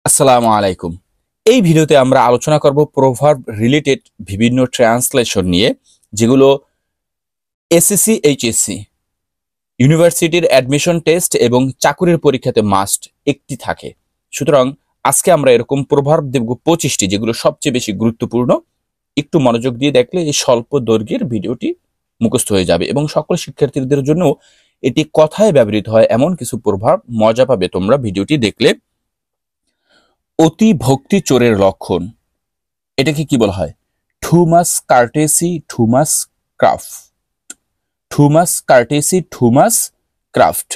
আসসালামু আলাইকুম। এই ভিডিওতে আমরা আলোচনা করব প্রভার্ব রিলেটেড বিভিন্ন ট্রান্সলেশন নিয়ে, যেগুলো এসএসসি, এইচএসসি, ইউনিভার্সিটির অ্যাডমিশন টেস্ট এবং চাকুরির পরীক্ষাতে মাস্ট একটি থাকে। সুতরাং আজকে আমরা এরকম প্রভার্ব দেব 25টি, যেগুলো সবচেয়ে বেশি গুরুত্বপূর্ণ। একটু মনোযোগ দিয়ে দেখলে এই স্বল্প দৈর্ঘ্যের ভিডিওটি মুখস্থ হয়ে যাবে এবং সকল শিক্ষার্থীদের জন্য এটি কথায় ব্যবহৃত হয় এমন কিছু প্রভার্ব মজা পাবে তোমরা ভিডিওটি দেখলে। অতি ভক্তি চোরের লক্ষণ, এটাকে কি বলা হয়? Too much courtesy, too much craft. Too much courtesy, too much craft.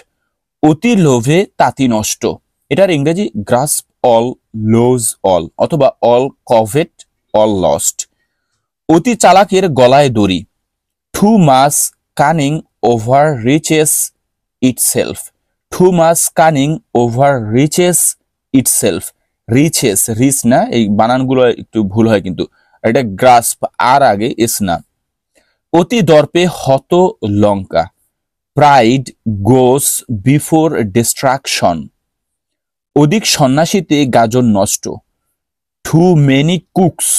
অতি লোভে তাঁতি নষ্ট, এটার ইংরেজি গ্রাস্প অল, লোজ অল, অথবা অল কভেট, অল লস্ট। অতি চালাকের গলায় দড়ি, too much cunning overreaches itself. Too much cunning overreaches itself. Reaches, reach না, এই বানানগুলো একটু ভুল হয় কিন্তু এটা গ্রাস্প, আর আগে এস না। অতি দর্পে হত Lanka, pride goes before destruction. অধিক সন্ন্যাসীতে গাজন নষ্ট, too many cooks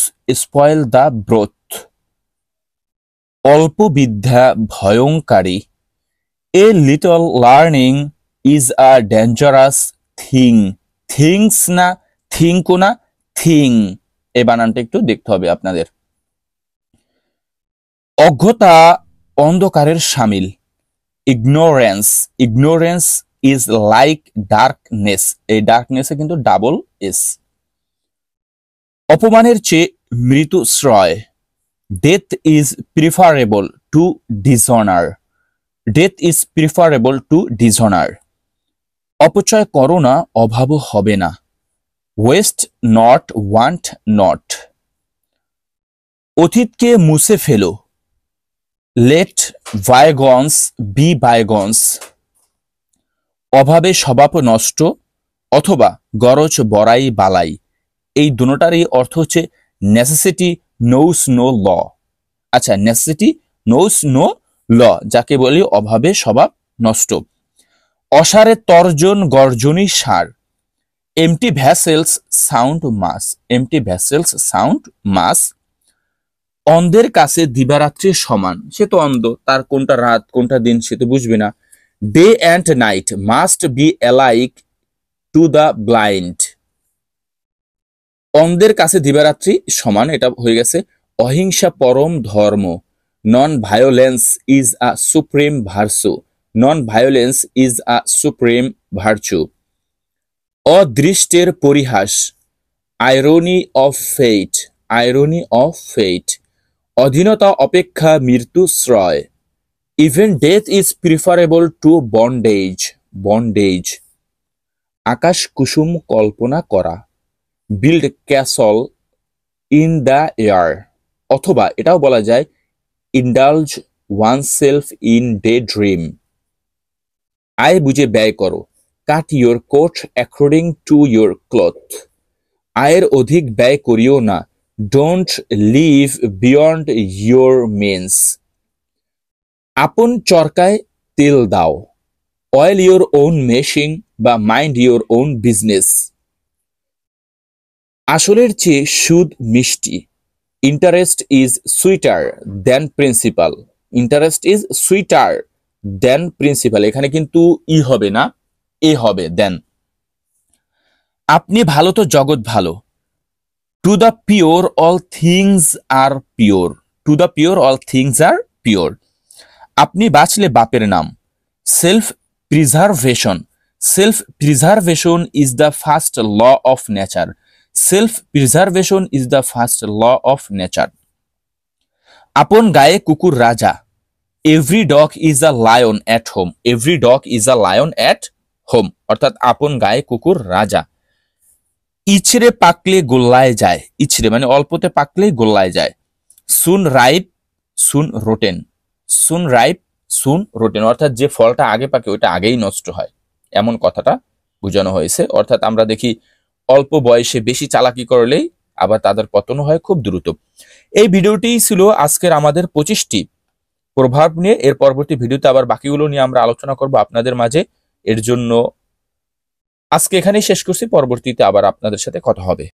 spoil the broth. অল্প বিদ্যা ভয়ঙ্কারী, a little learning is a dangerous thing. Things না, থিঙ্কও না, থিং, এই বানানটা একটু দেখতে হবে আপনাদের। অজ্ঞতা অন্ধকারের শামিল, ignorance. Ignorance is like darkness, এই ডার্কনেসে কিন্তু ডাবল এস। অপমানের চেয়ে মৃত্যুশ্রয়, death is preferable to dishonour. Death is preferable to dishonour. অপচয় করো না, অভাবও হবে না, ওয়েস্ট নট, ওয়ান্ট নট। অতীতকে মুছে ফেলো, লেট বাইগনস বি বাইগনস। অভাবে স্বভাব নষ্ট, অথবা গরজ বড়াই বালাই, এই দুটোটারই অর্থ হচ্ছে নেসেসিটি নোস নো ল। আচ্ছা, নেসেসিটি নোস নো ল, যাকে বলি অভাবে স্বভাব নষ্ট। অসারে তর্জন গর্জনই সার, MT vessels sound much. MT vessels sound much. অন্ধের কাছে দিবারাত্রির সমান, সে তো অন্ধ, তার কোনটা রাত কোনটা দিন সে তো বুঝবে না। Day and night must be alike to the blind. অন্ধের কাছে দিবারাত্রি সমান, এটা হয়ে গেছে। অহিংসা পরম ধর্ম, non violence is a supreme virtue. Non violence is a supreme virtue. অদৃষ্টের পরিহাস, irony of fate. Irony of fate. অধীনতা অপেক্ষা মৃত্যুশ্রয়, even death is preferable to bondage. Bondage. আকাশ কুসুম কল্পনা করা, build castle in the air, অথবা এটাও বলা যায় indulge oneself in day dream. আয় বুঝে ব্যয় করো, cut your coat according to your cloth. আয়ের অধিক ব্যয় করিও না, don't leave beyond your means. আপন চরকায় তেল দাও, অয়েল ইউর ওন মেশিং বা মাইন্ড ইউর ওন বিজনেস। আসলের চেয়ে সুদ মিষ্টি, interest is sweater then principal. Interest is sweater then principal, এখানে কিন্তু ই হবে না, এ হবে দেন। আপনি ভালো তো জগৎ ভালো, to the pure all things are pure. To the pure all things are pure. আপনি বাঁচলে বাপের নাম, self preservation. Self preservation is the first law of nature. Self preservation is the first law of nature. আপন গায়ে কুকুর রাজা, every dog is a lion at home. Every dog is a lion at home, অর্থাৎ আপন গায়ে কুকুর রাজা। ইছড়ে পাকলে গোল্লায় যায়, ইছড়ে মানে অল্পতে পাকলেই গোল্লায় যায়। সুন রাইপ সুন রোটেন। সুন রাইপ সুন রোটেন, অর্থাৎ যে ফলটা আগে পাকে ওইটা আগেই নষ্ট হয়, এমন কথাটা বোঝানো হয়েছে। অর্থাৎ আমরা দেখি অল্প বয়সে বেশি চালাকি করলেই আবার তাদের পতন হয় খুব দ্রুত। এই ভিডিওটি ছিল আজকের আমাদের 25টি প্রভাব নিয়ে। এর পরবর্তী ভিডিওতে আবার বাকিগুলো নিয়ে আমরা আলোচনা করব আপনাদের মাঝে। এর জন্য আজকে এখানেই শেষ করছি, পরবর্তীতে আবার আপনাদের সাথে কথা হবে।